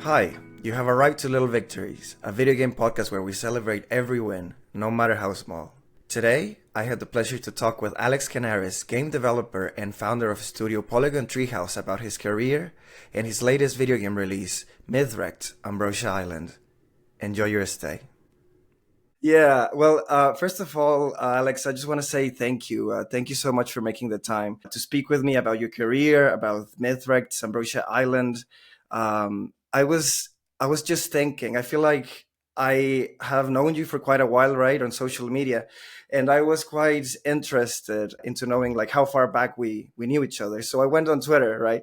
Hi, you have arrived to Little Victories, a video game podcast where we celebrate every win, no matter how small. Today, I had the pleasure to talk with Alex Kanaris, game developer and founder of studio Polygon Treehouse, about his career and his latest video game release, Mythwrecked, Ambrosia Island. Enjoy your stay. Yeah, well, first of all, Alex, I just want to say thank you. Thank you so much for making the time to speak with me about your career, about Mythwrecked, Ambrosia Island. I was just thinking, I feel like I have known you for quite a while, right, on social media, and I was quite interested into knowing like how far back we knew each other. So I went on Twitter, right,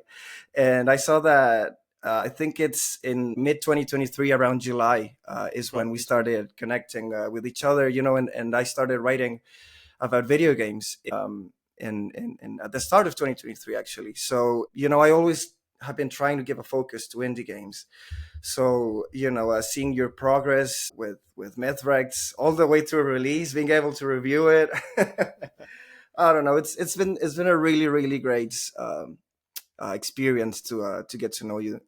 and I saw that I think it's in mid 2023, around July, is when we started connecting with each other, and I started writing about video games in at the start of 2023, actually. So, I always have been trying to give a focus to indie games. So, seeing your progress with Mythwrecked all the way to a release, being able to review it, I don't know. It's been a really, really great experience to get to know you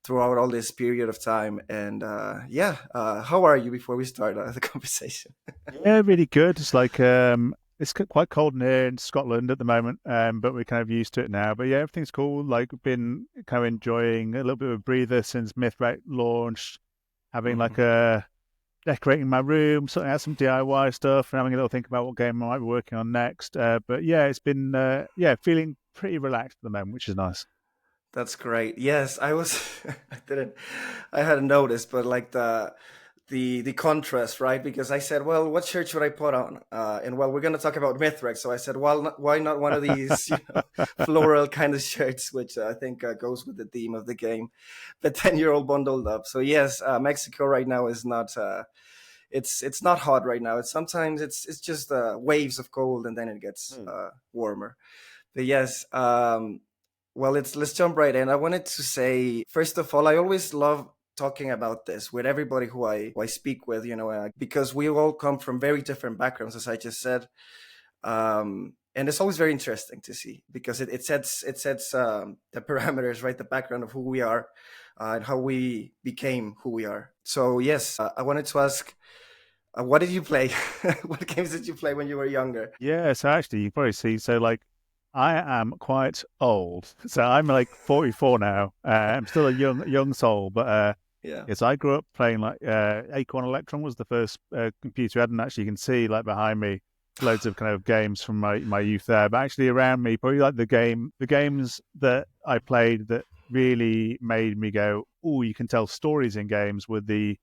throughout all this period of time. And how are you before we start the conversation? Yeah, really good. It's like it's quite cold in here in Scotland at the moment, but we're kind of used to it now. But yeah, everything's cool. Like we've been kind of enjoying a little bit of a breather since Mythwrecked launched, having like a decorating my room, sorting out some DIY stuff, and having a little think about what game I might be working on next. But yeah, it's been feeling pretty relaxed at the moment, which is nice. That's great. Yes, I was. I hadn't noticed, but like the contrast, right? Because I said, well, what shirt should I put on? And well, we're going to talk about Mythwreck, so I said, well, why not one of these, floral kind of shirts, which I think goes with the theme of the game. But then you're all bundled up. So yes, Mexico right now is not. It's not hot right now. It's just waves of cold, and then it gets warmer. But yes, well, let's jump right in. I wanted to say, first of all, I always love talking about this with everybody who I speak with, because we all come from very different backgrounds, as I just said. And it's always very interesting to see because it sets the parameters, right, the background of who we are, and how we became who we are. So yes, I wanted to ask, what did you play? What games did you play when you were younger? Yeah, so actually, you probably see. So, like, I am quite old. So I'm like 44 now. I'm still a young soul, but Yeah. yes, I grew up playing like Acorn Electron was the first computer I had, and actually, you can see like behind me loads of kind of games from my youth there. But actually, around me, probably like the games that I played that really made me go, "Oh, you can tell stories in games," with the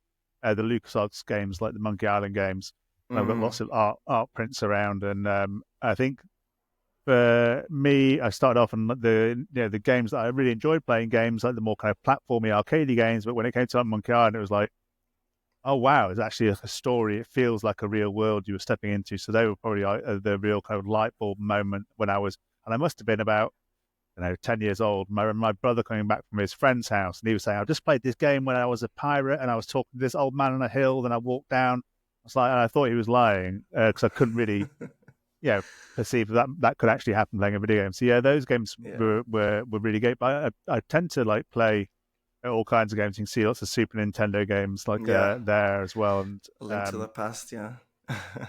LucasArts games, like the Monkey Island games. I've got Mm-hmm. lots of art prints around, and I think for me, I started off on the games that I really enjoyed playing, games like the more kind of platformy, arcadey games. But when it came to like Monkey Island, it was like, oh wow, it's actually a story. It feels like a real world you were stepping into. So they were probably the real kind of light bulb moment when and I must have been about 10 years old. My brother coming back from his friend's house, and he was saying, I just played this game when I was a pirate, and I was talking to this old man on a hill. Then I walked down. I was like, and I thought he was lying because I couldn't really, perceive that could actually happen playing a video game. So yeah, those games Yeah. were really great. But I tend to like play all kinds of games. You can see lots of Super Nintendo games like Yeah. there as well, and A Link to the Past, yeah.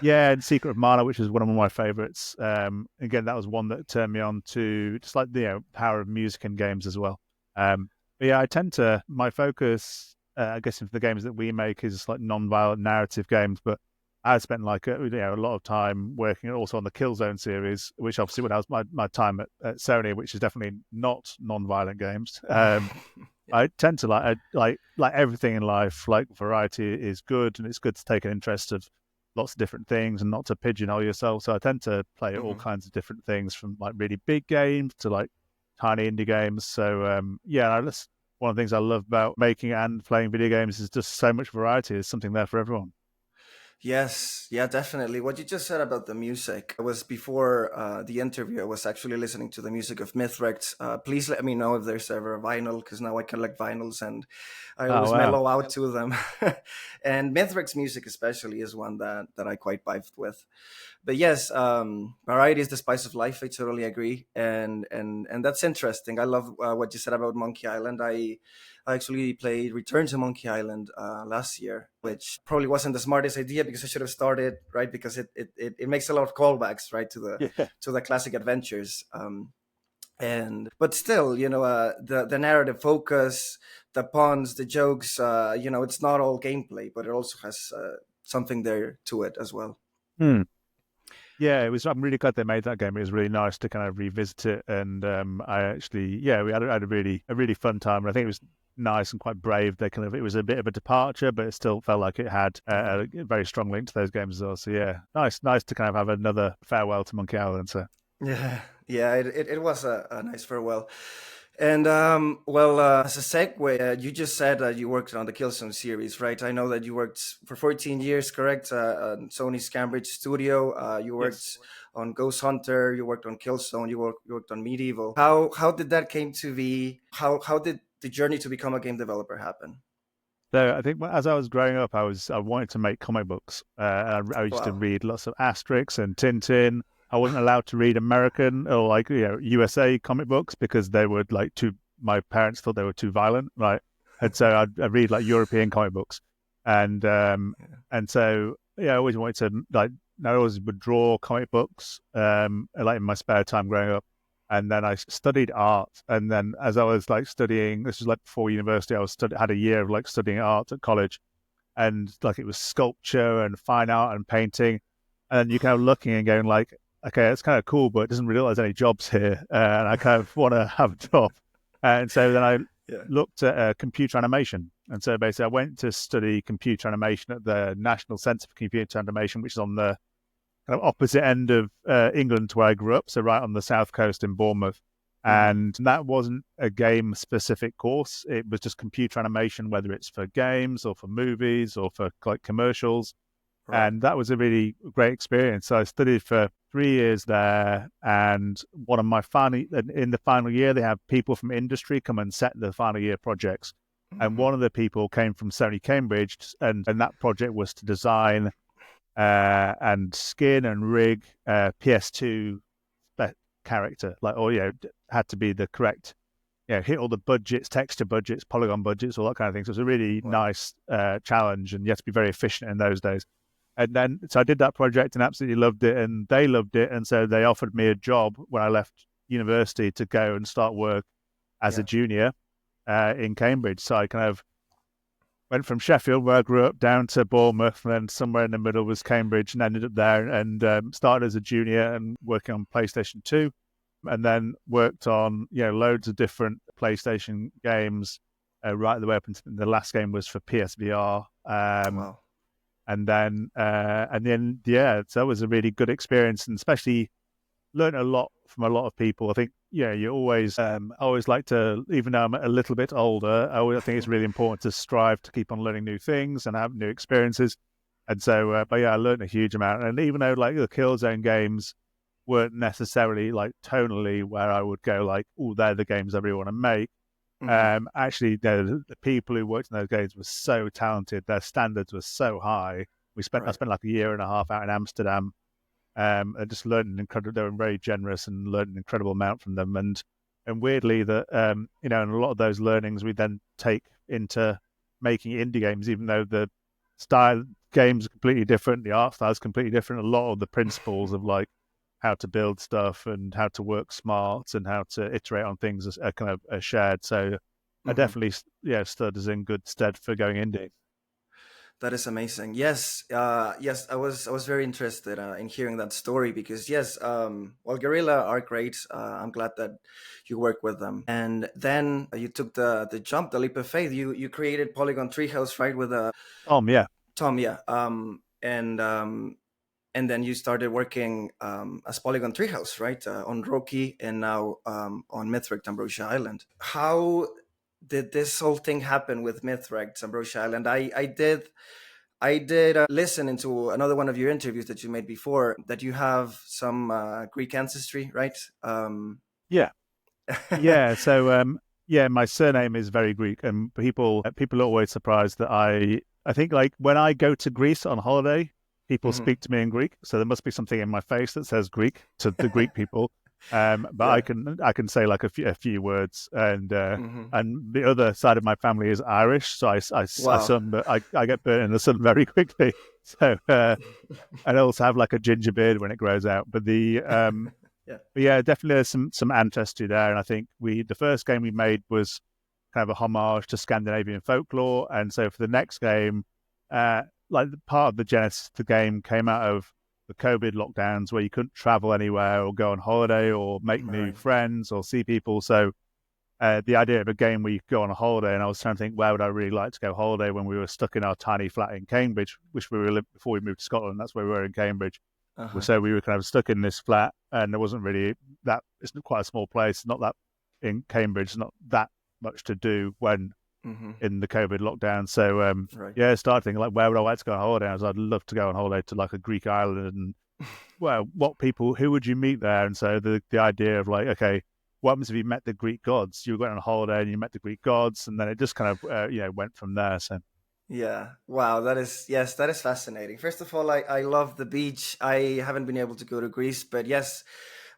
yeah, and Secret of Mana, which is one of my favorites. Again, that was one that turned me on to just like the power of music in games as well. But yeah, I tend to my focus, I guess, if the games that we make is like non-violent narrative games. But I spent like a lot of time working also on the Killzone series, which obviously when I was my time at Sony, which is definitely not non-violent games. Yeah. I tend to like everything in life. Like variety is good, and it's good to take an interest of lots of different things and not to pigeonhole yourself. So I tend to play all Mhm. kinds of different things, from like really big games to like tiny indie games. So that's one of the things I love about making and playing video games is just so much variety. There's something there for everyone. Yes, yeah, definitely. What you just said about the music was before the interview. I was actually listening to the music of Mythwrecked. Please let me know if there's ever a vinyl, because now I collect vinyls and I Oh always wow. mellow out to them. And Mythwrecked's music, especially, is one that I quite vibed with. But yes, variety is the spice of life. I totally agree, and that's interesting. I love what you said about Monkey Island. I actually played Return to Monkey Island last year, which probably wasn't the smartest idea because I should have started right because it makes a lot of callbacks right Yeah. to the classic adventures. And but still, the narrative focus, the puns, the jokes, it's not all gameplay, but it also has something there to it as well. Hmm. Yeah, it was. I'm really glad they made that game. It was really nice to kind of revisit it, and I actually, yeah, we had a really fun time. And I think it was nice and quite brave. It was a bit of a departure, but it still felt like it had Yeah. a very strong link to those games as well. So yeah, nice to kind of have another farewell to Monkey Island. So Yeah, yeah, it was a nice farewell. And as a segue, you just said that you worked on the Killzone series, right? I know that you worked for 14 years, correct? On Sony's Cambridge studio. You yes. worked on Ghost Hunter. You worked on Killzone. You worked on Medieval. How did that came to be? How did the journey to become a game developer happen? So I think as I was growing up, I wanted to make comic books. And I used to Wow. read lots of Asterix and Tintin. I wasn't allowed to read American or USA comic books because they were like too. My parents thought they were too violent, right? And so I'd read like European comic books, and um, and so yeah, I always wanted to like. I always would draw comic books, like in my spare time growing up. And then I studied art. And then as I was like studying, this was like before university, had a year of like studying art at college, and like it was sculpture and fine art and painting. And then you're kind of looking and going like, okay, it's kind of cool, but it doesn't really look like there's any jobs here, and I kind of want to have a job. And so then I Yeah. looked at computer animation. And so basically, I went to study computer animation at the National Centre for Computer Animation, which is on the kind of opposite end of England to where I grew up, so right on the south coast in Bournemouth. Hmm. And that wasn't a game specific course. It was just computer animation, whether it's for games or for movies or for like commercials. Right. And that was a really great experience. So I studied for 3 years there. And in the final year, they have people from industry come and set the final year projects. And Hmm. one of the people came from Sony Cambridge, and that project was to design and skin and rig PS2 character, had to be the correct, hit all the budgets, texture budgets, polygon budgets, all that kind of thing. So it was a really Wow. nice challenge, and you had to be very efficient in those days. And then, so I did that project and absolutely loved it, and they loved it, and so they offered me a job when I left university to go and start work as a Yeah. junior in Cambridge. So I kind of went from Sheffield, where I grew up, down to Bournemouth, and then somewhere in the middle was Cambridge, and ended up there and started as a junior and working on PlayStation 2, and then worked on loads of different PlayStation games right the way up until the last game was for PSVR. Wow. And then yeah, so that was a really good experience, and especially learned a lot from a lot of people. I think, you always, I always like to, even though I'm a little bit older, I think it's really important to strive to keep on learning new things and have new experiences. And so, but yeah, I learned a huge amount. And even though like the Killzone games weren't necessarily like tonally where I would go like, oh, they're the games I really want to make. Hmm. Actually, the people who worked in those games were so talented. Their standards were so high. I Right. spent like a year and a half out in Amsterdam, and just learned an incredible. They were very generous and learned an incredible amount from them. And weirdly, that and a lot of those learnings we then take into making indie games, even though the style games are completely different, the art style is completely different. A lot of the principles of like how to build stuff and how to work smart and how to iterate on things are kind of are shared. So I Hmm. definitely stood as in good stead for going indie. That is amazing. Yes, yes, I was very interested in hearing that story because yes, Guerrilla are great. I'm glad that you work with them, and then you took the jump, the leap of faith. You created Polygon Treehouse, right, with Yeah. Tom, yeah, and then you started working as Polygon Treehouse, right, on Roki and now on Mythwrecked Ambrosia Island. How did this whole thing happen with Mythwrecked Ambrosia Island? I did listen into another one of your interviews that you made before that you have some Greek ancestry, right? Yeah. Yeah. So yeah, my surname is very Greek, and people are always surprised that I think like when I go to Greece on holiday, people Mhm. speak to me in Greek. So there must be something in my face that says Greek to the Greek people. But Yeah. I can say like a few words, Hmm. and the other side of my family is Irish, so I Wow. sun, but I get burnt in the sun very quickly. So and I also have like a ginger beard when it grows out. Yeah. But yeah, definitely there's some ancestry there, and I think the first game we made was kind of a homage to Scandinavian folklore, and so for the next game, like part of the genesis of the game came out of the COVID lockdowns where you couldn't travel anywhere or go on holiday or make new Right. friends or see people. So the idea of a game where you could go on a holiday, and I was trying to think where would I really like to go holiday when we were stuck in our tiny flat in Cambridge, which we were before we moved to Scotland. That's where we were in Cambridge. Uh-huh. So we were kind of stuck in this flat, and there wasn't really that. It's quite a small place. Not that in Cambridge, not that much to do when Hmm. in the COVID lockdown. So Right. yeah, I started thinking like, where would I like to go on holiday? I'd love to go on holiday to like a Greek island, and well, who would you meet there? And so the idea of like, okay, what happens if you met the Greek gods? You went on a holiday and you met the Greek gods, and then it just kind of went from there. So Yeah. Wow. That is, yes, that is fascinating. First of all, I love the beach. I haven't been able to go to Greece, but yes,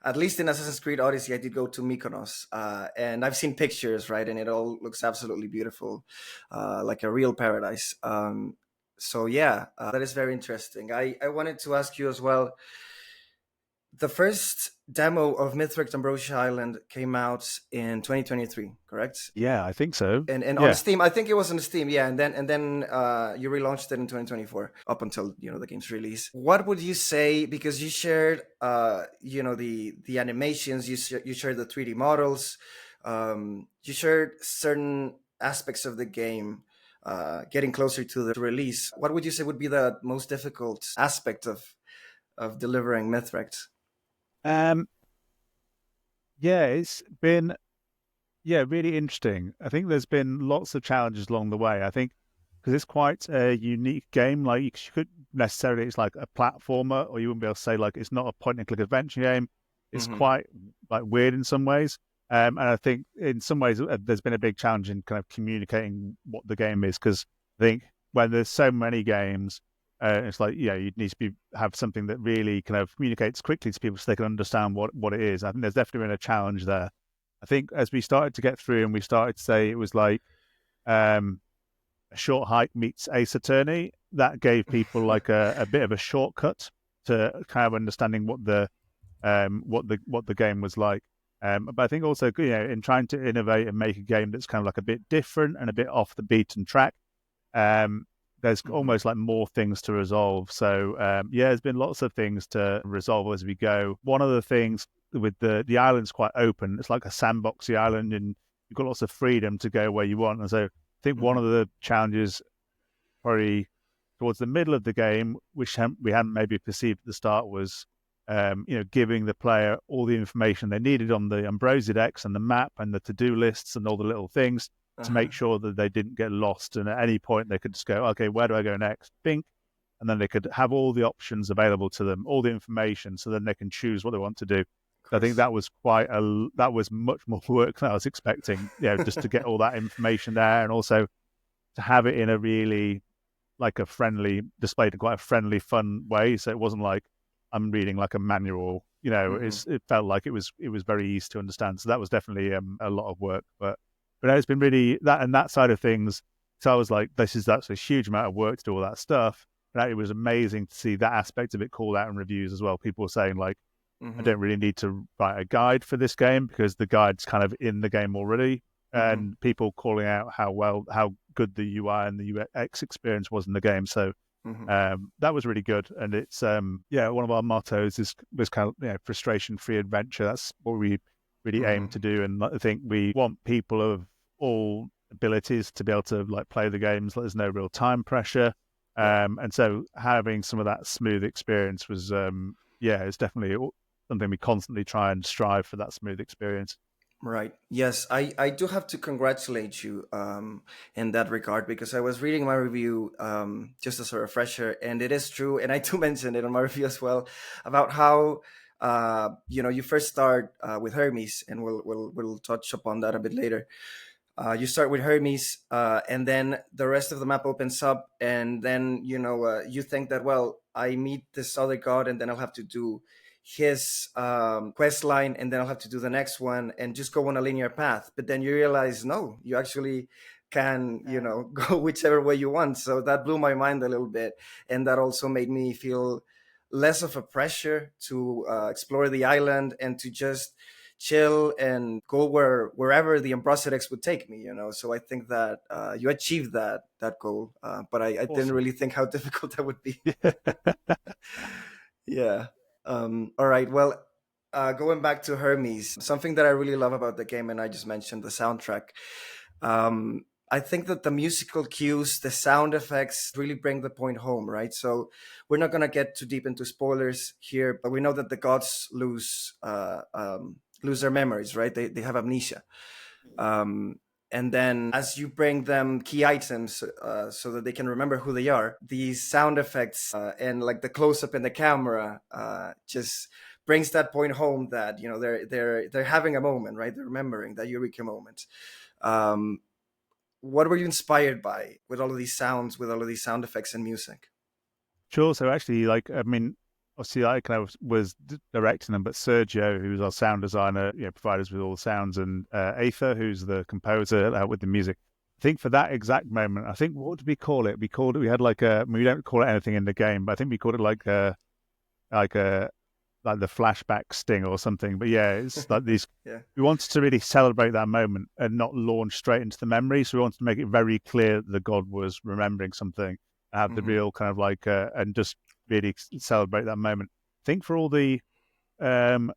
at least in Assassin's Creed Odyssey, I did go to Mykonos, and I've seen pictures, right, and it all looks absolutely beautiful, like a real paradise. So yeah, that is very interesting. I wanted to ask you as well. The first demo of Mythwrecked Ambrosia Island came out in 2023, correct? yeah, I think so. And on Yeah, Steam, I think it was on Steam, yeah. And then you relaunched it in 2024 up until the game's release. What would you say? Because you shared the animations, you shared the 3D models, you shared certain aspects of the game. Getting closer to the release, what would you say would be the most difficult aspect of delivering Mythwrecked? um, yeah, it's been really interesting. I think there's been lots of challenges along the way. I think because it's quite a unique game. Like you could necessarily, it's like a platformer, or you wouldn't be able to say like it's not a point and click adventure game. It's Hmm. quite like weird in some ways. And I think in some ways there's been a big challenge in kind of communicating what the game is because I think when there's so many games, it's like you need to have something that really kind of communicates quickly to people so they can understand what it is. I think there's definitely been a challenge there. I think as we started to get through and we started to say it was like um, a short hike meets Ace Attorney, that gave people like a bit of a shortcut to kind of understanding what the game was like. But I think also in trying to innovate and make a game that's kind of like a bit different and a bit off the beaten track, um, there's Hmm. almost like more things to resolve. So there's been lots of things to resolve as we go. One of the things with the island's quite open. It's like a sandboxy island, and you've got lots of freedom to go where you want. And so I think one of Hmm. the challenges probably towards the middle of the game, which we hadn't maybe perceived at the start, was giving the player all the information they needed on the Ambrosia decks and the map and the to-do lists and all the little things to Uh-huh. make sure that they didn't get lost. And at any point, they could just go, okay, where do I go next? Think, and then they could have all the options available to them, all the information, so then they can choose what they want to do. Of I think course. that was much more work than I was expecting. Just to get all that information there, and also to have it in a really like a friendly, displayed in quite a friendly, fun way. So it wasn't like I'm reading like a manual. Hmm. It felt like it was very easy to understand. So that was definitely a lot of work. But no, it's been really that side of things. So I was like, that's a huge amount of work to do all that stuff. But it was amazing to see that aspect of it called out in reviews as well. People were saying like, I Hmm. don't really need to write a guide for this game because the guide's kind of in the game already. Hmm. And people calling out how good the UI and the UX experience was in the game. So Hmm. that was really good. And it's one of our mottos was kind of frustration free adventure. That's what we really aim Hmm. to do. And I think we want people of all abilities to be able to like play the games. There's no real time pressure. Yeah. And so having some of that smooth experience was it's definitely something we constantly try and strive for that smooth experience. Right. Yes, I do have to congratulate you in that regard because I was reading my review just as a refresher, and it is true, and I do mention it on my review as well about how you first start with Hermes, and we'll touch upon that a bit later. You start with Hermes, and then the rest of the map opens up, and then you think that, well, I meet this other god, and then I'll have to do his quest line, and then I'll have to do the next one and just go on a linear path. But then you realize, no, you actually can, go whichever way you want. So that blew my mind a little bit. And that also made me feel less of a pressure to explore the island and to just chill and go wherever the Ambrositex would take me. So I think that you achieved that goal, but I didn't Awesome. really think how difficult that would be. Yeah. All right. Well, going back to Hermes, something that I really love about the game, and I just mentioned the soundtrack. I think that the musical cues, the sound effects really bring the point home, right? So we're not going to get too deep into spoilers here, but we know that the gods lose their memories, right? They have amnesia. Um, and then as you bring them key items so that they can remember who they are, these sound effects and like the close up in the camera just brings that point home that they're having a moment, right? They're remembering that eureka moment. Um, what were you inspired by with all of these sounds, with all of these sound effects and music? Sure. So actually, like, I mean, obviously, I kind of was directing them, but Sergio, who's our sound designer, provided us with all the sounds, and Aether, who's the composer with the music. I think for that exact moment, I think, what did we call it? We had like we don't call it anything in the game, but I think we called it like a, like the flashback sting or something. But yeah, it's like these, Yeah. we wanted to really celebrate that moment and not launch straight into the memory. So we wanted to make it very clear that the god was remembering something, have the real kind of like, and just really celebrate that moment. I think for all the, there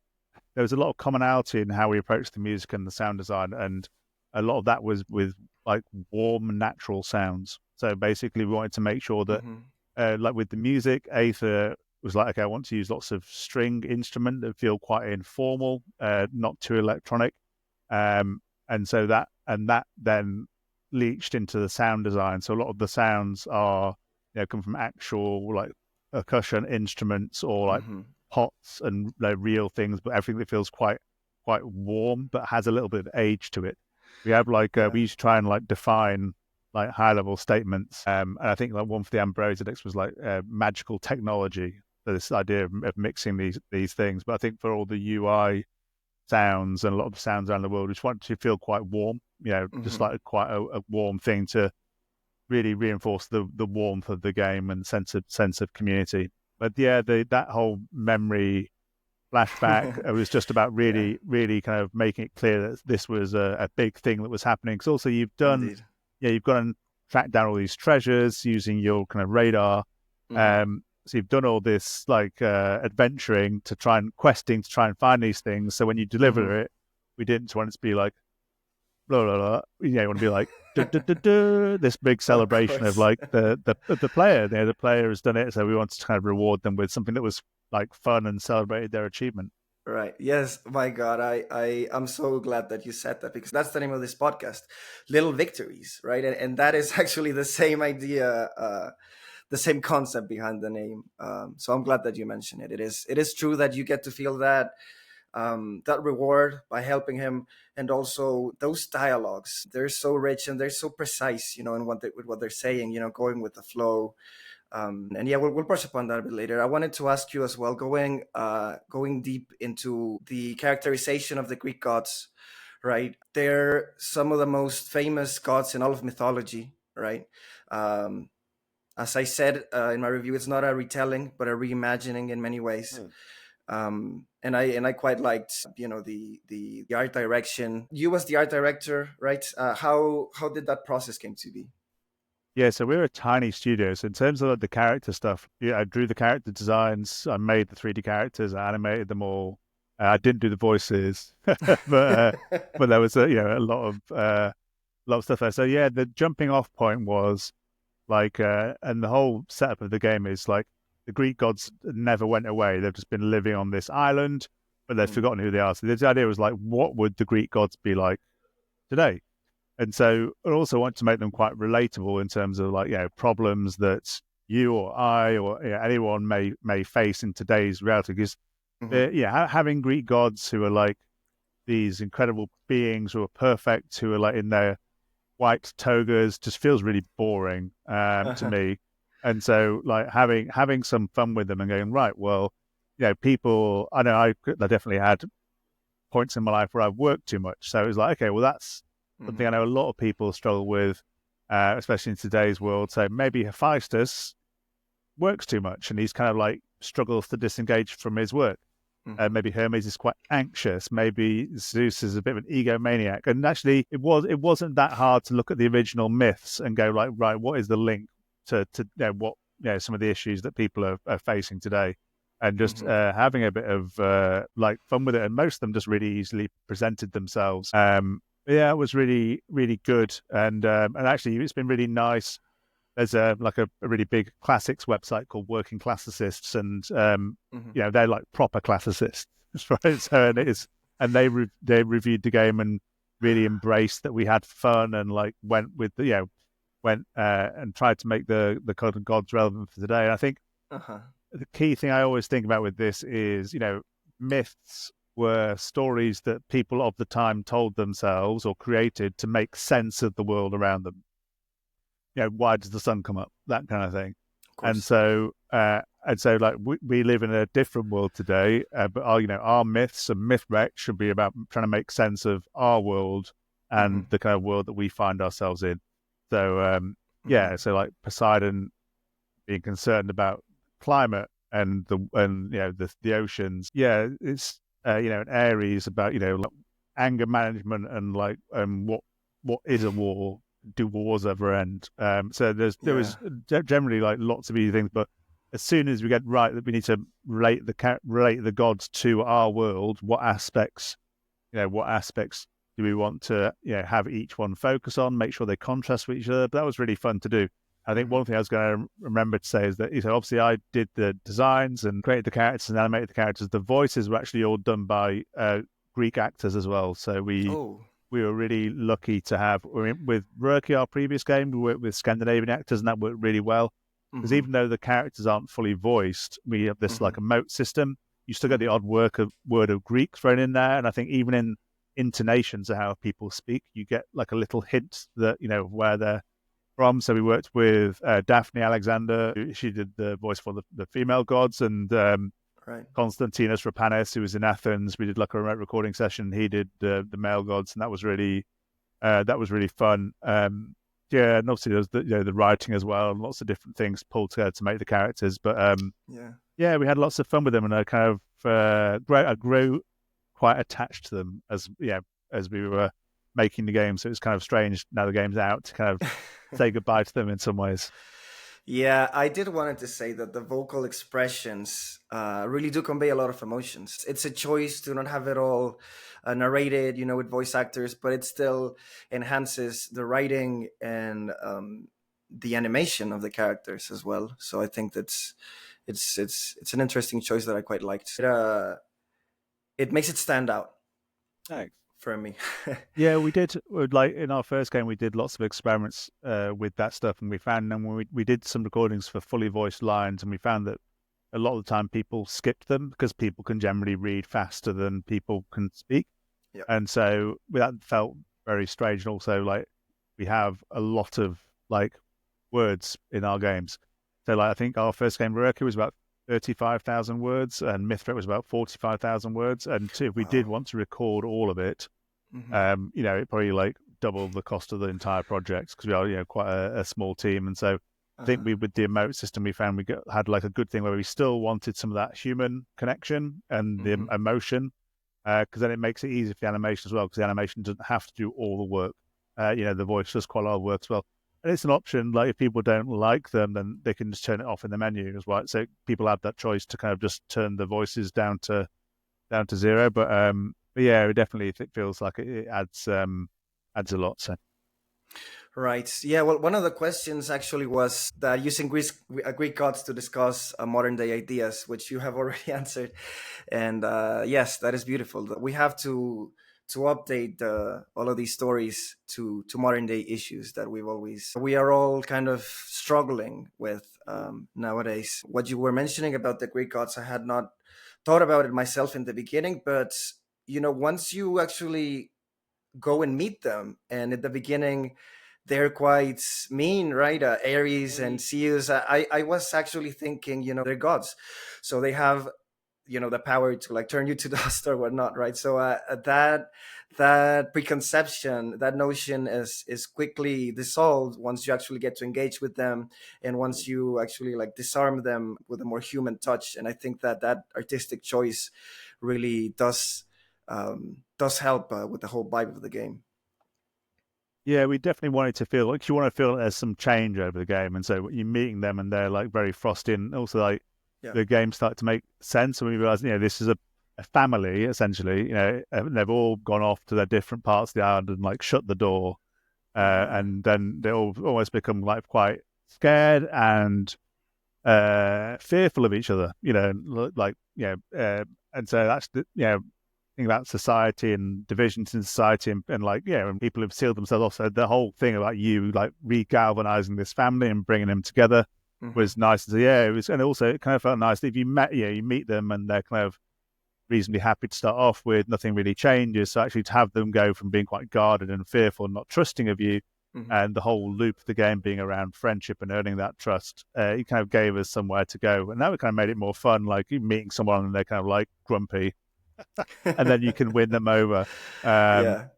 was a lot of commonality in how we approached the music and the sound design, and a lot of that was with like warm, natural sounds. So basically, we wanted to make sure that, like with the music, Aether was like, okay, I want to use lots of string instrument that feel quite informal, not too electronic, and so that then leached into the sound design. So a lot of the sounds are come from actual like percussion instruments or like pots and real things, but everything that feels quite warm but has a little bit of age to it. We have like we used to try and like define like high level statements, and I think like one for the Ambrosia Island was like magical technology. So this idea of mixing these things, but I think for all the UI sounds and a lot of the sounds around the world, we just want to feel quite warm, just like quite a warm thing to really reinforce the warmth of the game and sense of community. But yeah, that whole memory flashback, it was just about really kind of making it clear that this was a big thing that was happening. Because also you've done, you've gone and tracked down all these treasures using your kind of radar. So you've done all this like adventuring to try and questing to try and find these things. So when you deliver it, we didn't want it to be like blah blah blah. You want to be like this big celebration of like the player. The player has done it, so we wanted to kind of reward them with something that was like fun and celebrated their achievement. Right. Yes. My God, I'm so glad that you said that, because that's the name of this podcast, Little Victories, right? And that is actually the same idea, the same concept behind the name. So I'm glad that you mentioned it. It is true that you get to feel that reward by helping him, and also those dialogues. They're so rich and they're so precise, in with what they're saying. Going with the flow. And yeah, we'll brush upon that a bit later. I wanted to ask you as well, going deep into the characterization of the Greek gods, right? They're some of the most famous gods in all of mythology, right? As I said in my review, it's not a retelling, but a reimagining in many ways. And I quite liked, the art direction. You as the art director, right? How did that process came to be? Yeah, so we're a tiny studio. So in terms of like, the character stuff, I drew the character designs, I made the 3D characters, I animated them all. I didn't do the voices, but there was a lot of stuff there. So yeah, the jumping off point was like, and the whole setup of the game is like the Greek gods never went away. They've just been living on this island, but they've forgotten who they are. So the idea was like, what would the Greek gods be like today? And so I also want to make them quite relatable in terms of like, problems that you or I or anyone may face in today's reality. Because having Greek gods who are like these incredible beings who are perfect, who are like in their white togas, just feels really boring to me. And so like having some fun with them and going, right, well, people. I know I definitely had points in my life where I've worked too much. So it was like, okay, well, that's something I know a lot of people struggle with, especially in today's world. So maybe Hephaestus works too much, and he's kind of like struggles to disengage from his work. Maybe Hermes is quite anxious. Maybe Zeus is a bit of an egomaniac. And actually, it wasn't that hard to look at the original myths and go like, right, what is the link to what some of the issues that people are facing today, and just having a bit of like fun with it. And most of them just really easily presented themselves. Yeah, it was really really good, and actually, it's been really nice. There's a really big classics website called Working Classicists, and they're like proper classicists, right? So and they reviewed the game and really embraced that we had fun and like went with and tried to make the Code of Gods relevant for today. And I think the key thing I always think about with this is myths were stories that people of the time told themselves or created to make sense of the world around them. Why does the sun come up? That kind of thing. And so like we live in a different world today, but our myths and Mythwrecked should be about trying to make sense of our world and the kind of world that we find ourselves in. So so like Poseidon being concerned about climate and the oceans. Yeah, it's and Ares about like anger management and like what is a war. Do wars ever end? So there was generally like lots of easy things, but as soon as we get right that we need to relate the gods to our world, what aspects do we want to have each one focus on, make sure they contrast with each other. But that was really fun to do. I think one thing I was going to remember to say is that obviously I did the designs and created the characters and animated the characters. The voices were actually all done by Greek actors as well. So we were really lucky to have, with Rurky, our previous game, we worked with Scandinavian actors, and that worked really well. Because even though the characters aren't fully voiced, we have this like emote system. You still get the odd word of Greek thrown in there, and I think even in intonations of how people speak, you get like a little hint that where they're from. So we worked with Daphne Alexander. She did the voice for the female gods, and Konstantinos Rapanis, who was in Athens. We did like a remote recording session. He did the male gods, and that was really fun. And obviously there's the writing as well, and lots of different things pulled together to make the characters. But we had lots of fun with them, and I kind of I grew quite attached to them as we were making the game. So it's kind of strange now the game's out to kind of say goodbye to them in some ways. Yeah, I did wanted to say that the vocal expressions really do convey a lot of emotions. It's a choice to not have it all narrated, with voice actors, but it still enhances the writing and the animation of the characters as well. So I think it's an interesting choice that I quite liked. It makes it stand out. Thanks. For me. Yeah, we did, like in our first game, we did lots of experiments with that stuff, and we found then when we did some recordings for fully voiced lines, and we found that a lot of the time people skipped them because people can generally read faster than people can speak. Yep. And so that felt very strange. And also, like, we have a lot of like words in our games. So like I think our first game, Rurky, was about 35,000 words, and Mythwrecked was about 45,000 words. And if we did want to record all of it, it probably like double the cost of the entire project because we are quite a small team. And so I think with the emote system we found had like a good thing where we still wanted some of that human connection and the emotion, because then it makes it easy for the animation as well, because the animation doesn't have to do all the work. The voice does quite a lot of work as well. And it's an option, like if people don't like them, then they can just turn it off in the menu as well. So people have that choice to kind of just turn the voices down to zero. But yeah, it definitely feels like it adds a lot. So. Right. Yeah. Well, one of the questions actually was that using Greek gods to discuss modern day ideas, which you have already answered. And yes, that is beautiful. We have to update all of these stories to modern day issues that we are all kind of struggling with nowadays. What you were mentioning about the Greek gods, I had not thought about it myself in the beginning, but once you actually go and meet them, and at the beginning they're quite mean, right? Ares and Zeus. I was actually thinking, they're gods, so they have the power to like turn you to dust or whatnot, right? So that preconception, that notion is quickly dissolved once you actually get to engage with them, and once you actually like disarm them with a more human touch. And I think that artistic choice really does help with the whole vibe of the game. Yeah, we definitely wanted to feel like you want to feel like there's some change over the game, and so you're meeting them and they're like very frosty, and also like Yeah. the game started to make sense, and we realized this is a family essentially. And they've all gone off to their different parts of the island and like shut the door, and then they all almost become like quite scared and fearful of each other. And so that's the thing about society and divisions in society, and like when people have sealed themselves off. So the whole thing about you like re-galvanizing this family and bringing them together was nice. So it was, and also it kind of felt nice that if you meet them and they're kind of reasonably happy to start off with, nothing really changes. So actually to have them go from being quite guarded and fearful and not trusting of you, and the whole loop of the game being around friendship and earning that trust, it kind of gave us somewhere to go, and that kind of made it more fun. Like you meeting someone and they're kind of like grumpy, and then you can win them over. So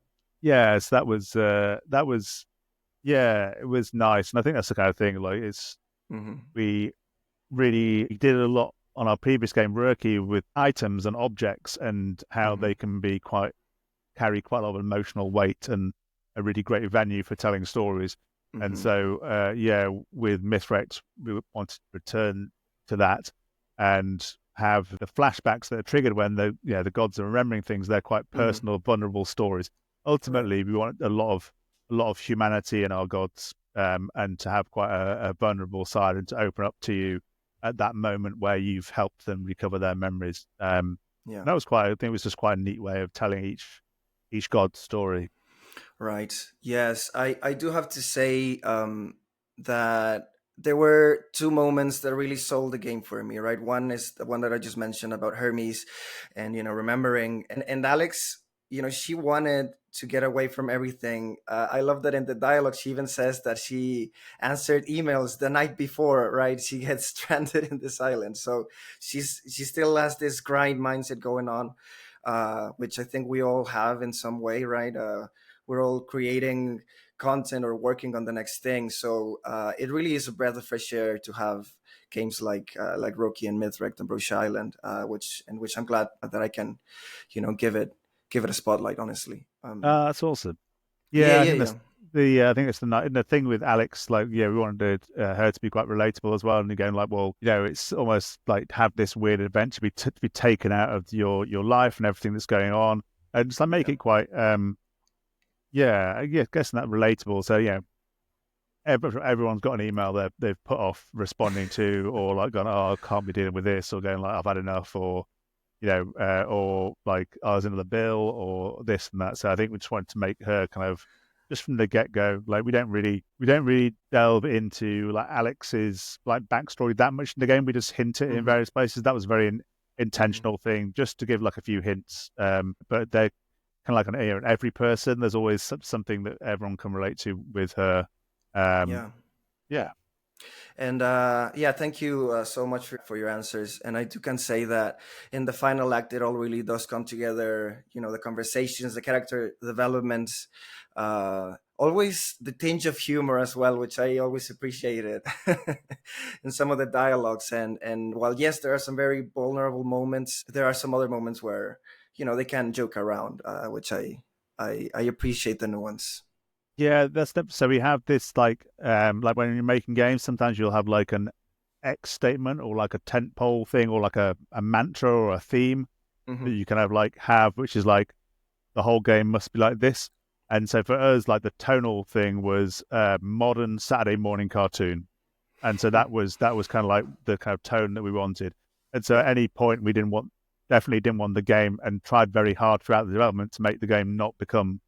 that was it was nice, and I think that's the kind of thing. Like we really did a lot on our previous game, Rookie, with items and objects and how they can be carry quite a lot of emotional weight and a really great venue for telling stories. And so with Mythwrecked, we wanted to return to that and have the flashbacks that are triggered when the gods are remembering things. They're quite personal, vulnerable stories. Ultimately, we want a lot of humanity in our gods, and to have quite a vulnerable side and to open up to you at that moment where you've helped them recover their memories. That was I think it was just quite a neat way of telling each god's story. Right. Yes, I do have to say that there were two moments that really sold the game for me, right? One is the one that I just mentioned about Hermes and, remembering. And Alex, she wanted to get away from everything. I love that in the dialogue, she even says that she answered emails the night before, right? She gets stranded in this island. So she still has this grind mindset going on, which I think we all have in some way, right? We're all creating content or working on the next thing. So it really is a breath of fresh air to have games like Roki and Mythwrecked and Ambrosia Island, which I'm glad that I can, give it a spotlight. Honestly, that's awesome. Yeah. I think that's I think it's the thing with Alex. Like, we wanted her to be quite relatable as well. And again, like, well, it's almost like have this weird adventure to be taken out of your life and everything that's going on, and just like make it quite I guess that relatable. So everyone's got an email they've put off responding to, or like gone, oh, I can't be dealing with this, or going like, I've had enough, or or like, I was another bill, or this and that. So I think we just wanted to make her kind of just from the get go, like we don't really delve into like Alex's like backstory that much in the game. We just hint it in various places. That was a very intentional thing, just to give like a few hints. But they're kind of like an every person. There's always something that everyone can relate to with her. Yeah. And thank you so much for your answers. And I can say that in the final act, it all really does come together. The conversations, the character developments, always the tinge of humor as well, which I always appreciated in some of the dialogues. And while yes, there are some very vulnerable moments, there are some other moments where they can joke around, which I appreciate the nuance. Yeah, so we have this like when you're making games, sometimes you'll have like an X statement or like a tentpole thing or like a mantra or a theme that you kind of like have, which is like the whole game must be like this. And so for us, like the tonal thing was modern Saturday morning cartoon, and so that was kind of like the kind of tone that we wanted. And so at any point, we definitely didn't want the game, and tried very hard throughout the development to make the game not become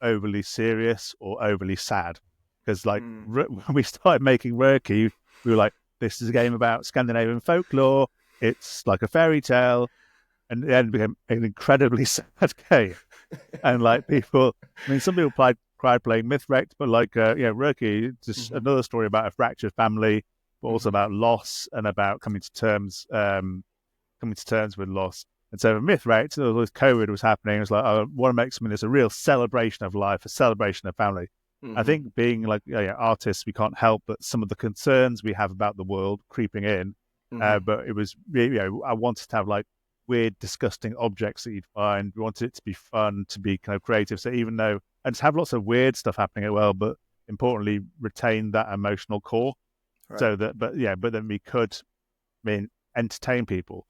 overly serious or overly sad, because like when we started making Rookie, we were like, this is a game about Scandinavian folklore, it's like a fairy tale, and then became an incredibly sad game. And like people, I mean, some people cried playing Mythwrecked, but like Rookie, just another story about a fractured family, but also about loss and about coming to terms coming to terms with loss. And so Mythwrecked, with COVID was happening, it was like, I want to make something that's a real celebration of life, a celebration of family. I Mm-hmm. think being like artists, we can't help but some of the concerns we have about the world creeping in. Mm-hmm. But it was really, I wanted to have like weird, disgusting objects that you'd find. We wanted it to be fun, to be kind of creative. So even though, and to have lots of weird stuff happening as well, but importantly, retain that emotional core. Right. So that, but then we could, entertain people.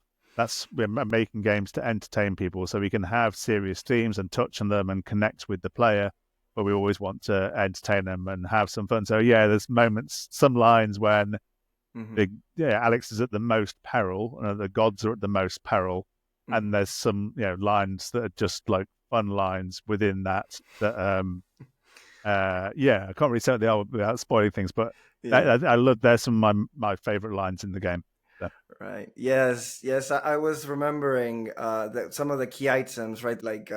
We're making games to entertain people, so we can have serious themes and touch on them and connect with the player, but we always want to entertain them and have some fun. So yeah, there's moments, some lines when Mm-hmm. Alex is at the most peril, the gods are at the most peril, Mm-hmm. and there's some lines that are just like fun lines within that. Yeah, I can't really say what they are without spoiling things, but Yeah. I love. There's some of my favorite lines in the game. So. Right. Yes. Yes. I was remembering that some of the key items, right? Like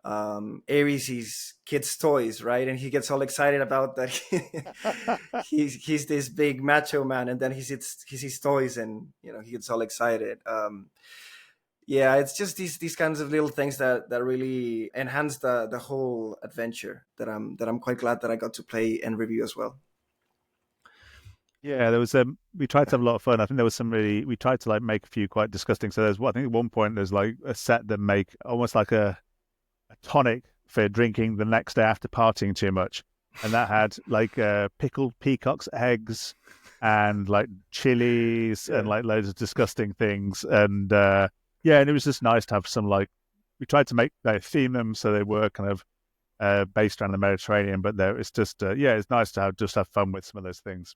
Ares' kids' toys, right? And he gets all excited about that. He's this big macho man, and then he sees toys, and he gets all excited. Yeah, it's just these kinds of little things that really enhance the whole adventure. That I'm quite glad that I got to play and review as well. Yeah, there was we tried to have a lot of fun. I think there was some we tried to like make a few quite disgusting. So I think at one point there's like a set that make almost like a tonic for drinking the next day after partying too much. And that had like pickled peacock's eggs and like chilies and Yeah. like loads of disgusting things. And yeah, and it was just nice to have some like, we tried to theme them so they were kind of based around the Mediterranean, but it's just, yeah, it's nice to have fun with some of those things.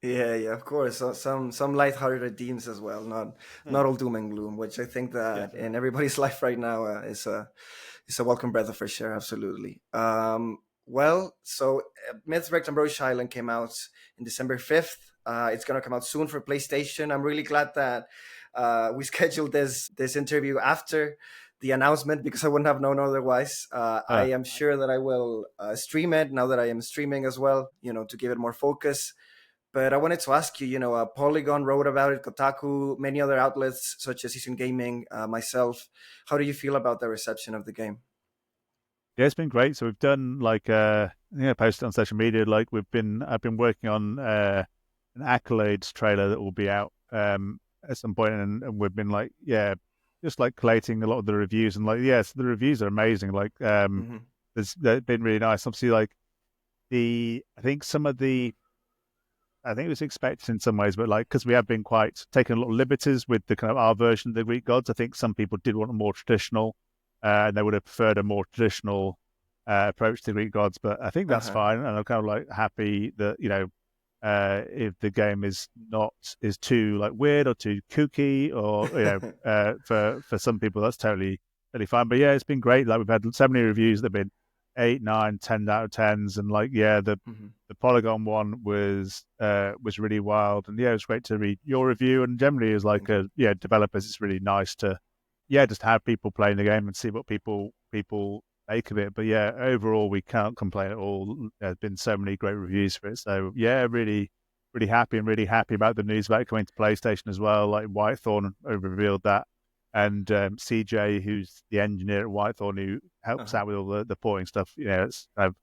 Yeah, yeah, of course. So some lighthearted themes as well, not all doom and gloom, which I think Yeah. that in everybody's life right now is a welcome breath of fresh air. Absolutely. Well, so Mythwrecked Ambrosia Island came out in December 5th. It's gonna come out soon for PlayStation. I'm really glad that we scheduled this interview after the announcement because I wouldn't have known otherwise. I Uh, am sure that I will stream it now that I am streaming as well. To give it more focus. But I wanted to ask you, Polygon wrote about it, Kotaku, many other outlets such as Eastern Gaming, myself. How do you feel about the reception of the game? yeah, it's been great. So we've done like posted on social media. Like I've been working on an accolades trailer that will be out at some point, and we've been like just like collating a lot of the reviews and like so the reviews are amazing. Like Hmm. they've been really nice. Obviously, like I think some of I think it was expected in some ways, but like because we have been quite taking a lot of liberties with the kind of our version of the Greek gods. I think some people did want a more traditional, and they would have preferred a more traditional approach to the Greek gods. But I think that's Uh-huh. fine, and I'm kind of like happy that if the game is too like weird or too kooky or for some people that's totally fine. But yeah, it's been great. Like we've had so many reviews that have been 8, 9, 10 out of tens, and like Hmm. the Polygon one was really wild, and yeah, it was great to read your review. And generally, as like Thank you. developers, it's really nice to just have people playing the game and see what people make of it. But yeah, overall, we can't complain at all. There's been so many great reviews for it, so yeah, really happy and really happy about the news about it coming to PlayStation as well. Like Whitethorn revealed that, and CJ, who's the engineer at Whitethorn, who helps Uh-huh. out with all the porting stuff, it's kind of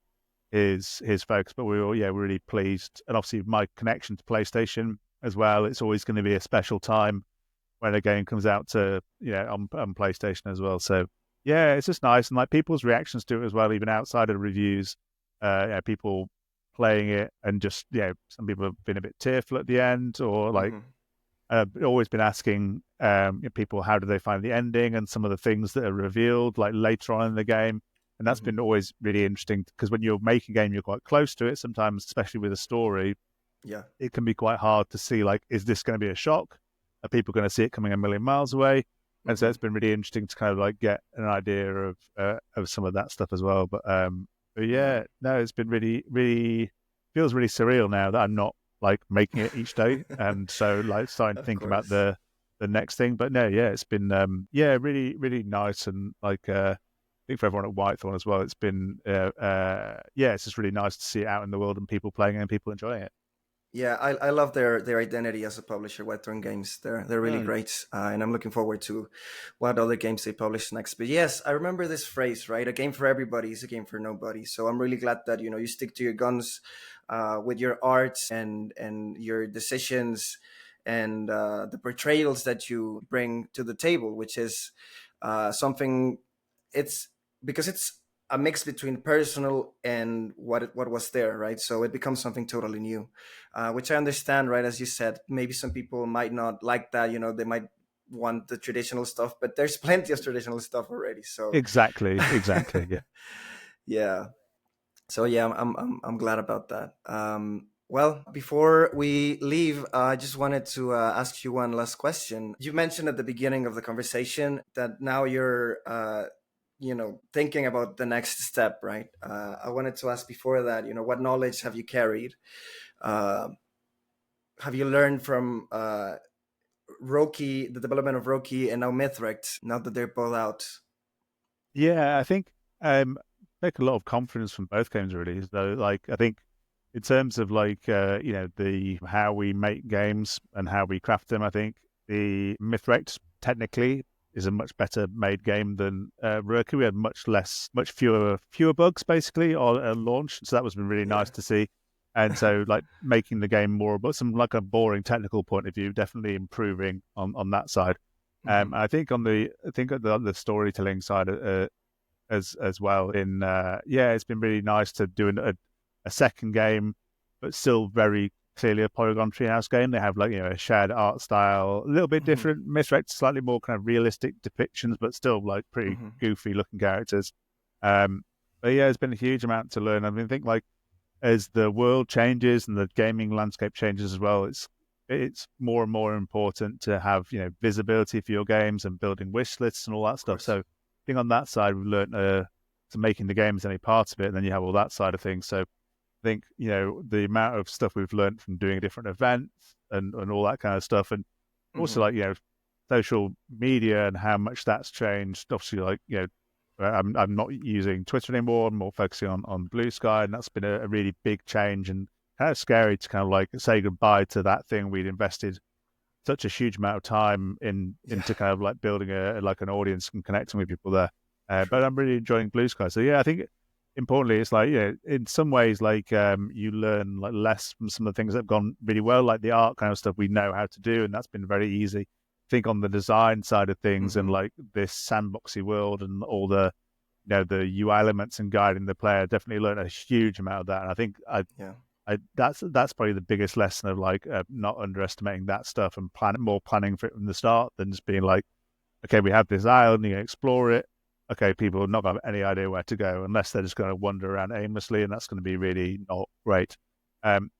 his focus. But we were we're really pleased, and obviously my connection to PlayStation as well. It's always going to be a special time when a game comes out to on PlayStation as well. So yeah, it's just nice, and like people's reactions to it as well, even outside of reviews. People playing it and just some people have been a bit tearful at the end, or like Hmm. always been asking people how do they find the ending and some of the things that are revealed like later on in the game. And that's Hmm. been always really interesting because when you're making a game, you're quite close to it. Sometimes, especially with a story, Yeah. it can be quite hard to see like, is this going to be a shock? Are people going to see it coming a million miles away? And so Hmm. it's been really interesting to kind of like get an idea of some of that stuff as well. But Yeah. yeah, no, it's been really feels really surreal now that I'm not like making it each day, and so like starting to Of think about course. the next thing. But no, yeah, it's been really nice, and like I think for everyone at Whitethorn as well, it's been it's just really nice to see it out in the world and people playing it and people enjoying it. Yeah, I love their identity as a publisher, Whitethorn Games. They're really Mm. great, and I'm looking forward to what other games they publish next. But yes, I remember this phrase, right? A game for everybody is a game for nobody. So I'm really glad that you stick to your guns with your arts and your decisions and the portrayals that you bring to the table, which is something. It's because it's a mix between personal and what was there, right? So it becomes something totally new, which I understand, right? As you said, maybe some people might not like that. They might want the traditional stuff, but there's plenty of traditional stuff already. So Exactly. Yeah. yeah, so yeah, I'm glad about that. Well, before we leave, I just wanted to ask you one last question. You mentioned at the beginning of the conversation that now you're, thinking about the next step, right? I wanted to ask before that, what knowledge have you carried? Uh, have you learned from Roki, the development of Roki, and now Mythwrecked, now that they're both out? Yeah, I think um take a lot of confidence from both games really. Though like I think in terms of like the how we make games and how we craft them, I think the Mythwrecked technically is a much better made game than Roku. We had much fewer bugs basically on launch, so that was been really nice Yeah. to see. And so like making the game more, but some like a boring technical point of view, definitely improving on that side. Hmm. I think on the storytelling side as well. Yeah, it's been really nice to do a second game, but still very clearly a Polygon Treehouse game. They have like a shared art style, a little bit Hmm. different. Misrect slightly more kind of realistic depictions, but still like pretty Hmm. goofy looking characters. Um, but yeah, it's been a huge amount to learn. I mean, I think like as the world changes and the gaming landscape changes as well, it's more and more important to have visibility for your games and building wish lists and all that Of stuff. course. So I think on that side we've learned to making the games any part of it, and then you have all that side of things. So I think the amount of stuff we've learned from doing different events and all that kind of stuff, and also Hmm. like social media and how much that's changed. Obviously, like I'm not using Twitter anymore. I'm more focusing on Blue Sky, and that's been a really big change and kind of scary to kind of like say goodbye to that thing we'd invested such a huge amount of time Yeah. into kind of like building a like an audience and connecting with people there. But True. I'm really enjoying Blue Sky. So yeah, I think importantly, it's like in some ways, like you learn like less from some of the things that have gone really well, like the art kind of stuff we know how to do, and that's been very easy. I think on the design side of things and Hmm. like this sandboxy world and all the the UI elements and guiding the player, definitely learned a huge amount of that. And I think Yeah. that's probably the biggest lesson of like not underestimating that stuff and planning for it from the start than just being like, okay, we have this island, you can explore it. Okay, people are not going to have any idea where to go unless they're just going to wander around aimlessly, and that's going to be really not great.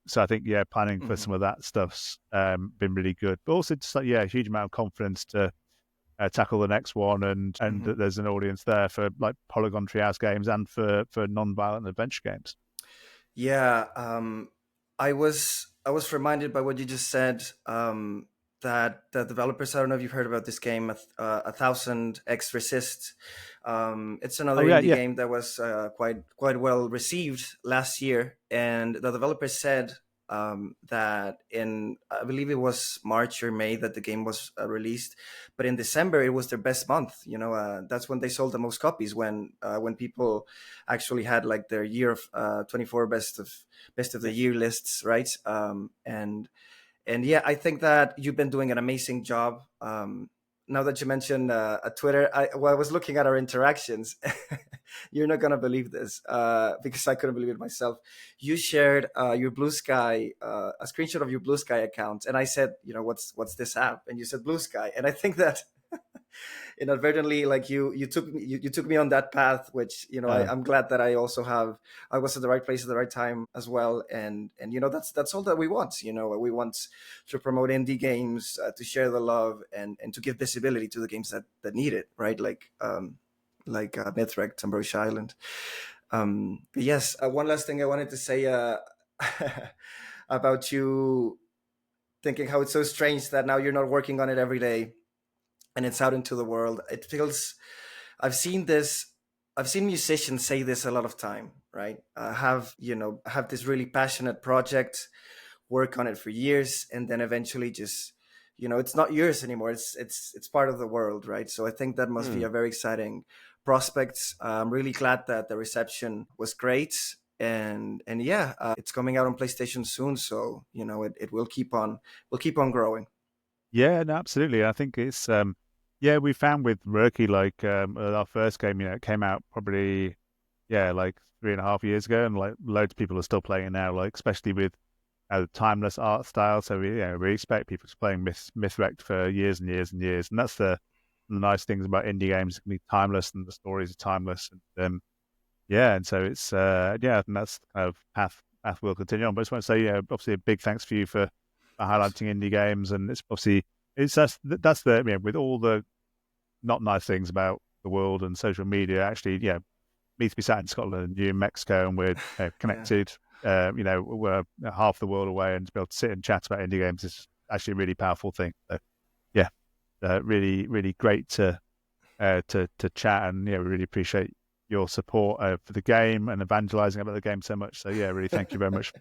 So I think planning for Hmm. some of that stuff's been really good, but also just like a huge amount of confidence to tackle the next one, and Hmm. that there's an audience there for like Polygon Treehouse games and for non-violent adventure games. Yeah, I was reminded by what you just said, that the developers. I don't know if you've heard about this game, 1000X Resist. It's another Oh yeah, indie yeah. game that was quite well received last year, and the developers said that in, I believe it was March or May that the game was released, but in December it was their best month. That's when they sold the most copies, when people actually had like their year of 24 best of the year lists, right? And yeah, I think that you've been doing an amazing job. Now that you mentioned Twitter, I was looking at our interactions. You're not gonna believe this, because I couldn't believe it myself. You shared your Blue Sky, a screenshot of your Blue Sky account, and I said, what's this app? And you said Blue Sky, and I think that inadvertently, like you took me on that path, which Uh, I'm glad that I was at the right place at the right time as well. And that's all that we want. We want to promote indie games, to share the love, and to give visibility to the games that need it, right? Like Mythwrecked, Ambrosia Island. But yes, one last thing I wanted to say, about you thinking how it's so strange that now you're not working on it every day and it's out into the world. It feels, I've seen this, I've seen musicians say this a lot of time, right? Have this really passionate project work on it for years, and then eventually just, it's not yours anymore. It's part of the world, right? So I think that must be a very exciting prospect. I'm really glad that the reception was great, and yeah, it's coming out on PlayStation soon, so it will keep on growing. Yeah, no, absolutely. I think it's yeah, we found with Rookie, like our first game, it came out probably like 3.5 years ago, and like loads of people are still playing it now, like especially with the timeless art style. So we expect people to playing Mythwrecked for years and years and years, and that's the nice things about indie games. It can be timeless, and the stories are timeless, and and so it's I think that's the kind of path we'll continue on. But I just want to say, obviously a big thanks for you for highlighting indie games, and it's obviously that's the with all the not nice things about the world and social media. Actually, me to be sat in Scotland and you in Mexico, and we're Yeah. connected. We're half the world away, and to be able to sit and chat about indie games is actually a really powerful thing. So, yeah, really, really great to chat, and we really appreciate your support for the game and evangelizing about the game so much. So, really thank you very much.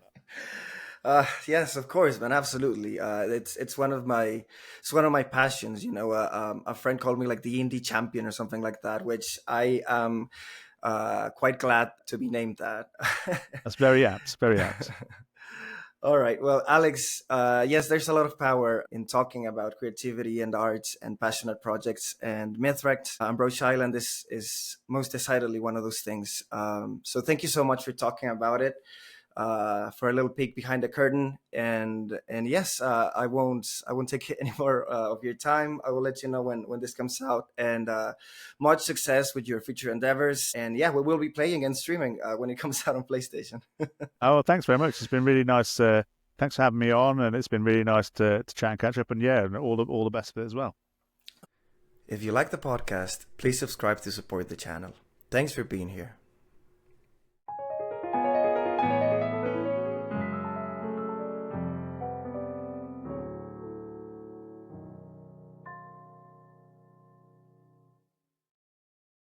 Yes, of course, man. Absolutely. It's one of my passions. A friend called me like the indie champion or something like that, which I am quite glad to be named that. That's very apt. Very apt. All right. Well, Alex, yes, there's a lot of power in talking about creativity and arts and passionate projects. And Mythwrecked, Ambrosia Island is most decidedly one of those things. So thank you so much for talking about it, for a little peek behind the curtain. And yes, I won't take any more of your time. I will let you know when this comes out. And much success with your future endeavors. And yeah, we will be playing and streaming when it comes out on PlayStation. Oh, thanks very much. It's been really nice. Thanks for having me on, and it's been really nice to chat and catch up. And and all the best of it as well. If you like the podcast, please subscribe to support the channel. Thanks for being here.